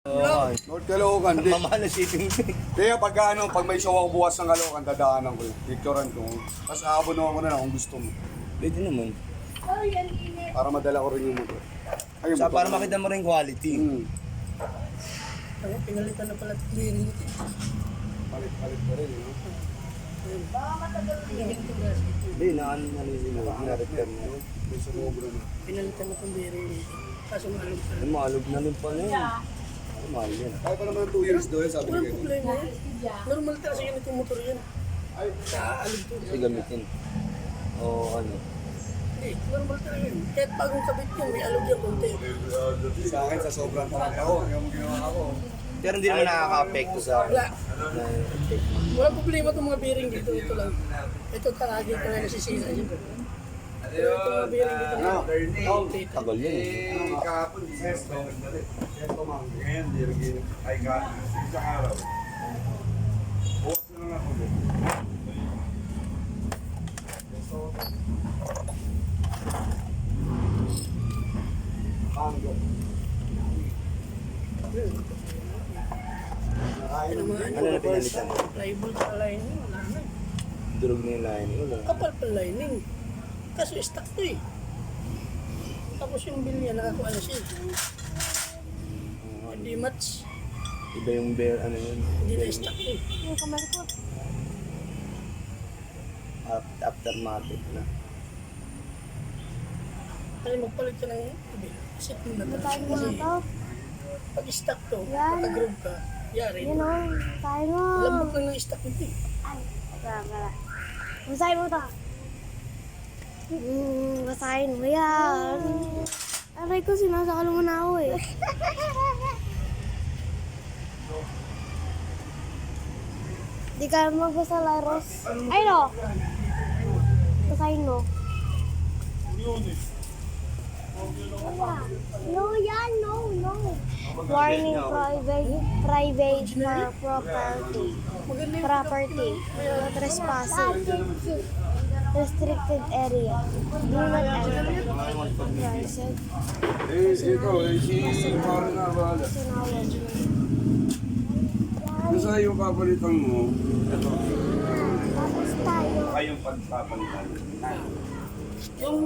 Oo. North Caloocan, di. Mamahal na shipping fee. Kaya pag pag may show ako bukas ng Caloocan, dadaanan ko yun. Picturean ko. Tapos aabono ako na lang kung gusto mo. Pwede naman. Para madala ko rin yung motor. Ay, yung Sa motor para na- makita mo rin quality. Ano, pinalitan na pala ito clearing. Palit pa rin, no? Hindi, naano na rin sila. Na-return na yun. May sumobra na. Pinalitan na itong bearing dito. Kaso maalog pa. Ay, maalog na rin pala yun. Ay, mahal yan. Kaya pa naman 2 years daw yun, sabi Walang ko. problema yan. Normal talaga yan itong motor yan. Ay, Kaalog to. Kasi gamitin. O ano. Hindi, normal talaga yan. Kahit bagong kabit yan, may alog yan konti. sa akin, sa sobrang talag ako, yung ginawa ako. Pero hindi naman nakaka-apekto sa Wala. na-effect mo. Walang problema itong mga bearing dito. Ito lang. Ito talagi ito na nasisira yun. Pero itong mga bearing dito na. Tagal yun. Kahapon, yes, no. Ito, ma'am. Ngayon, di ay ka, isang araw. Bukas na lang ako din. Panggo. Ano mga Ano na pinalitan? plywood sa lining. Wala na. Durog na yung lining. Wala. Kapal pa lining. Kaso stock to eh. Tapos yung bill niya nakakuha na siya. Hindi match. Iba yung bear, ano yun. Hindi na stock to eh. Aftermath na. Kaya magpalit ka ng bill. Set mo na to. Tayo mo Kasi na to. pag stock to, Yan. naka-groove ka, yari. Yan o. Tayo mo. Lambot lang ng stock nito eh. Ay, wala. Basahin mo to. Basahin mo yan. Aray ko, sinasakal mo na ako eh. Di ka magbasa, Laros. Ay, no. Basahin mo. No, yan. No. Warning, private property. Property. No trespassing. Restricted area. Do not enter. Priced. Ikaw, si Mara na bahala. Sinawag. Kung saan yung papalitan mo, ito, Tapos tayo. kayong pagpapalitan. Yung